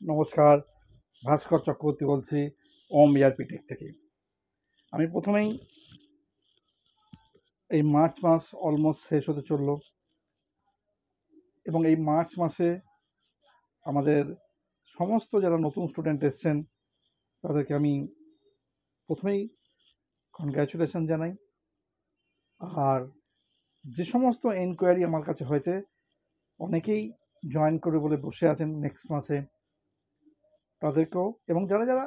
নমস্কার, ভাস্কর চক্রবর্তী বলছি ওম ইয়ারপি টেক থেকে। আমি প্রথমেই এই মার্চ মাস অলমোস্ট শেষ হতে চললো এবং এই মার্চ মাসে আমাদের সমস্ত যারা নতুন স্টুডেন্ট এসছেন তাদেরকে আমি প্রথমেই কনগ্র্যাচুলেশন জানাই। আর যে সমস্ত এনকোয়ারি আমার কাছে হয়েছে অনেকেই জয়েন করবে বলে বসে আছেন নেক্সট মাসে, তাদেরকেও, এবং যারা যারা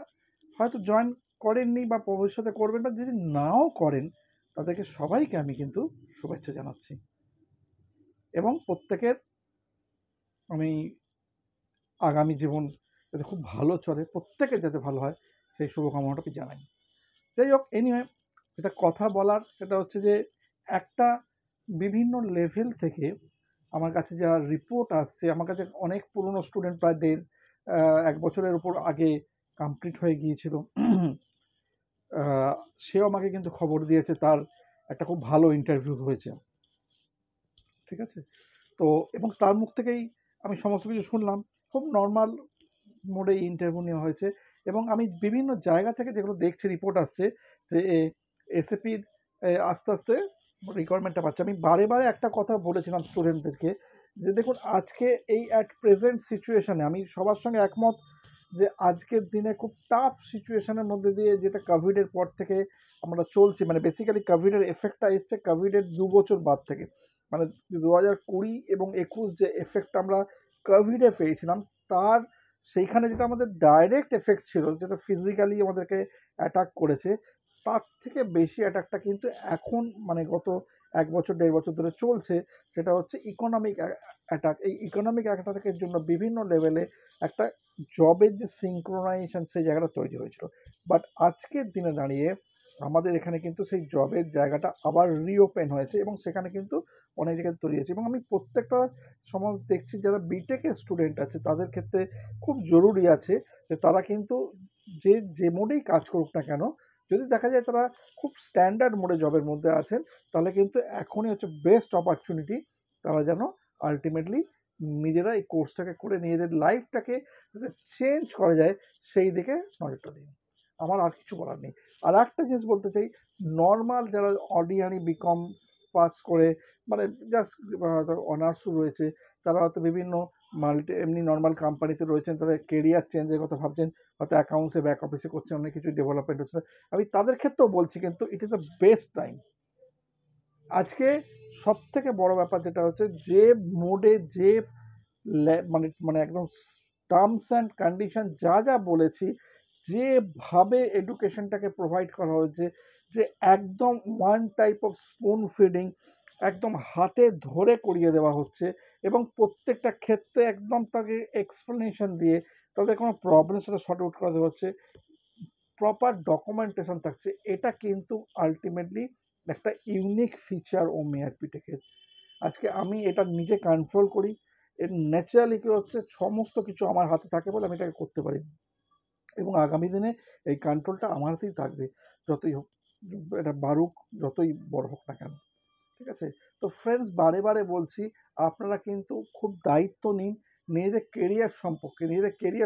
হয়তো জয়েন করেননি বা ভবিষ্যতে করবেন বা যদি নাও করেন তাদেরকে সবাইকে আমি কিন্তু শুভেচ্ছা জানাচ্ছি এবং প্রত্যেকের আমি আগামী জীবন যাতে খুব ভালো চলে, প্রত্যেকের যাতে ভালো হয় সেই শুভকামনাটা আমি জানাই। যাই হোক, এনিওয়ে যেটা কথা বলার সেটা হচ্ছে যে একটা বিভিন্ন লেভেল থেকে আমার কাছে যা রিপোর্ট আসছে, আমার কাছে অনেক পুরনো স্টুডেন্ট প্রায় এক বছরের উপর আগে কমপ্লিট হয়ে গিয়েছিল, সেও আমাকে কিন্তু খবর দিয়েছে তার একটা খুব ভালো ইন্টারভিউ হয়েছে। ঠিক আছে, তো এবং তার মুখ থেকেই আমি সমস্ত কিছু শুনলাম। খুব নর্মাল মোডে ইন্টারভিউ নেওয়া হয়েছে এবং আমি বিভিন্ন জায়গা থেকে যেগুলো দেখছি রিপোর্ট আসছে যে এসএপির আস্তে আস্তে রিকোয়ারমেন্টটা পাচ্ছে। আমি বারে বারে একটা কথা বলেছিলাম স্টুডেন্টদেরকে যে দেখুন, আজকে এই অ্যাট প্রেজেন্ট সিচুয়েশনে আমি সবার সঙ্গে একমত যে আজকের দিনে খুব টাফ সিচুয়েশনের মধ্যে দিয়ে, যেটা কোভিডের পর থেকে আমরা চলছি, মানে বেসিক্যালি কোভিডের এফেক্টটা এসছে কোভিডের 2 বছর বাদ থেকে, মানে 2020 এবং 21 যে এফেক্ট আমরা কোভিডে পেয়েছিলাম, তার সেইখানে যেটা আমাদের ডাইরেক্ট এফেক্ট ছিল, যেটা ফিজিক্যালি আমাদেরকে অ্যাটাক করেছে, তার থেকে বেশি অ্যাটাকটা কিন্তু এখন মানে গত 1 বছর 1.5 বছর ধরে চলছে। সেটা হচ্ছে ইকোনমিক অ্যাটাক। এই ইকোনমিক অ্যাটাকের জন্য বিভিন্ন লেভেলে একটা জবের যে সিঙ্ক্রোনাইজেশন সেই জায়গাটা তৈরি হয়েছিল। বাট আজকের দিনে দাঁড়িয়ে আমাদের এখানে কিন্তু সেই জবের জায়গাটা আবার রিওপেন হয়েছে এবং সেখানে কিন্তু অনেক জায়গায় তৈরি হয়েছে এবং আমি প্রত্যেকটা সমাজ দেখছি যারা বিটেকের স্টুডেন্ট আছে তাদের ক্ষেত্রে খুব জরুরি আছে যে তারা কিন্তু যে মোডেই কাজ করুক না কেন, যদি দেখা যায় তারা খুব স্ট্যান্ডার্ড মোডে জবের মধ্যে আছেন, তাহলে কিন্তু এখনই হচ্ছে বেস্ট অপরচুনিটি তারা যেন আলটিমেটলি নিজেরা এই কোর্সটাকে করে নিজেদের লাইফটাকে যাতে চেঞ্জ করা যায় সেই দিকে নজরটা দিন। আমার আর কিছু বলার নেই। আর একটা জিনিস বলতে চাই, নর্মাল যারা অর্ডিনারি বিকম পাস করে, মানে জাস্ট অনার্সও রয়েছে, তারা হয়তো বিভিন্ন এমনি নর্মাল কোম্পানিতে রয়েছেন, তাদের কেরিয়ার চেঞ্জের কথা ভাবছেন, হয়তো অ্যাকাউন্টসে ব্যাক অফিসে করছেন, অনেক কিছু ডেভেলপমেন্ট হচ্ছে। আমি তাদের ক্ষেত্রেও বলছি কিন্তু it is the best time. আজকে সব থেকে বড় ব্যাপার যেটা হচ্ছে যে মোডে যে মানে মানে একদম টার্মস অ্যান্ড কন্ডিশন যা যা বলেছি, যেভাবে এডুকেশনটাকে প্রোভাইড করা হয়েছে, যে একদম one type of spoon feeding, একদম হাতে ধরে করিয়ে দেওয়া হচ্ছে এবং প্রত্যেকটা ক্ষেত্রে একদম তাকে এক্সপ্লেনেশন দিয়ে তাদের কোনো প্রবলেম সেটা শর্ট আউট করে দেওয়া হচ্ছে, প্রপার ডকুমেন্টেশন থাকছে। এটা কিন্তু আলটিমেটলি একটা ইউনিক ফিচার ও মেআরপি টেকের। আজকে আমি এটা নিজে কন্ট্রোল করি, এর ন্যাচারালি কি হচ্ছে সমস্ত কিছু আমার হাতে থাকে বলে আমি এটাকে করতে পারি এবং আগামী দিনে এই কন্ট্রোলটা আমার হাতেই থাকবে, যতই হোক এটা বাড়ুক, যতই বড় হোক না কেন। ঠিক আছে, তো ফ্রেন্ডস, বারে বারে বলছি আপনারা কিন্তু খুব দায়িত্ব নিন, নিজেদের কেরিয়ার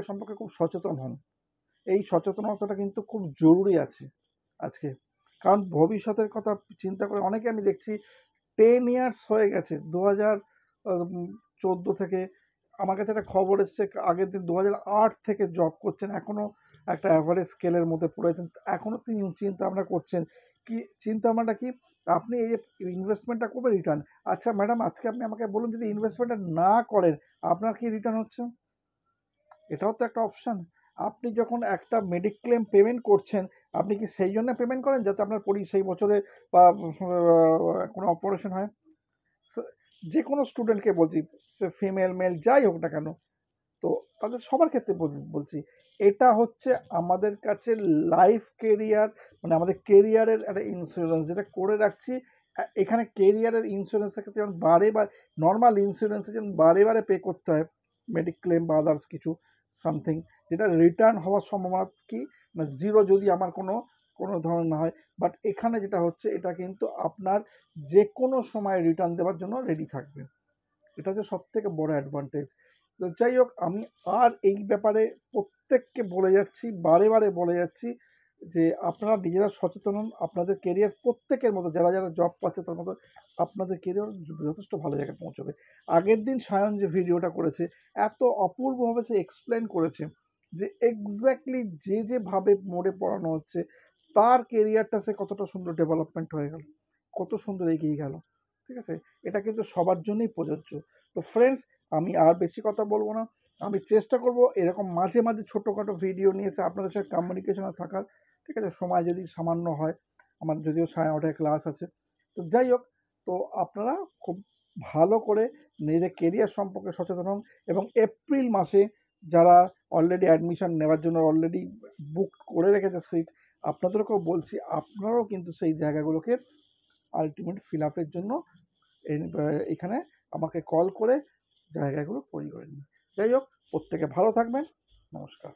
সম্পর্কে খুব সচেতন হন। এই সচেতনতাটা কিন্তু খুব জরুরি আছে আজকে, কারণ ভবিষ্যতের কথা চিন্তা করে অনেকে আমি দেখছি 10 ইয়ার্স হয়ে গেছে 2014 থেকে। আমার কাছে একটা খবর এসছে আগের দিন 2008 থেকে জব করছেন, এখনো একটা অ্যাভারেজ স্কেলের মধ্যে পড়েছেন, এখনো তিনি চিন্তা ভাবনা করছেন। কি চিন্তা ভাবনাটা কি? আপনি এই যে ইনভেস্টমেন্টটা করবেন রিটার্ন, আচ্ছা ম্যাডাম আজকে আপনি আমাকে বলুন, যদি ইনভেস্টমেন্টটা না করেন আপনার কি রিটার্ন হচ্ছে? এটাও তো একটা অপশন। আপনি যখন একটা মেডিক্লেম পেমেন্ট করছেন, আপনি কি সেই জন্য পেমেন্ট করেন যাতে আপনার সেই বছরে বা কোনো অপারেশন হয়? যে কোনো স্টুডেন্টকে বলছি, সে ফিমেল মেল যাই হোক না কেন, তো তাদের সবার ক্ষেত্রে বলছি এটা হচ্ছে আমাদের কাছে লাইফ কেরিয়ার, মানে আমাদের কেরিয়ারের একটা ইন্স্যুরেন্স যেটা করে রাখছি। এখানে কেরিয়ারের ইন্স্যুরেন্সের ক্ষেত্রে যেমন বারে বারে, নর্মাল ইন্স্যুরেন্সে যেমন বারে বারে পে করতে হয় মেডিক্লেম বা আদার্স কিছু সামথিং, যেটা রিটার্ন হওয়ার সম্ভাবনা কি না জিরো, যদি আমার কোনো কোনো ধরনের না হয়। বাট এখানে যেটা হচ্ছে এটা কিন্তু আপনার যে কোনো সময় রিটার্ন দেওয়ার জন্য রেডি থাকবে। এটা হচ্ছে সব থেকে বড় অ্যাডভান্টেজ। তো যাই হোক, আমি আর এই ব্যাপারে প্রত্যেককে বলে যাচ্ছি, বারে বারে বলে যাচ্ছি যে আপনারা নিজেরা সচেতন হন। আপনাদের কেরিয়ার প্রত্যেকের মতো যারা যারা জব পাচ্ছে তার মতো আপনাদের কেরিয়ার যথেষ্ট ভালো জায়গায় পৌঁছবে। আগের দিন সায়ন যে ভিডিওটা করেছে এত অপূর্বভাবে সে এক্সপ্লেন করেছে যে এক্স্যাক্টলি যে যেভাবে মোড়ে পড়ানো হচ্ছে তার কেরিয়ারটা সে কতটা সুন্দর ডেভেলপমেন্ট হয়ে গেল, কত সুন্দর এগিয়ে গেল। ঠিক আছে, এটা কিন্তু সবার জন্যই প্রযোজ্য। তো ফ্রেন্ডস, আমি আর বেশি কথা বলবো না। আমি চেষ্টা করব এরকম মাঝে মাঝে ছোটোখাটো ভিডিও নিয়ে এসে আপনাদের সাথে কমিউনিকেশনে থাকার। ঠিক আছে, সময় যদি সামান্য হয়, আমার যদিও 9:30টায় ক্লাস আছে। তো যাই হোক, তো আপনারা খুব ভালো করে নিজেদের কেরিয়ার সম্পর্কে সচেতন হন এবং এপ্রিল মাসে যারা অলরেডি অ্যাডমিশন নেওয়ার জন্য অলরেডি বুক করে রেখেছে সিট, আপনাদেরকেও বলছি আপনারাও কিন্তু সেই জায়গাগুলোকে আলটিমেট ফিল আপের জন্য এখানে আমাকে কল করে জায়গাগুলো তৈরি করে নিন। যাই হোক, প্রত্যেকে ভালো থাকবেন। নমস্কার।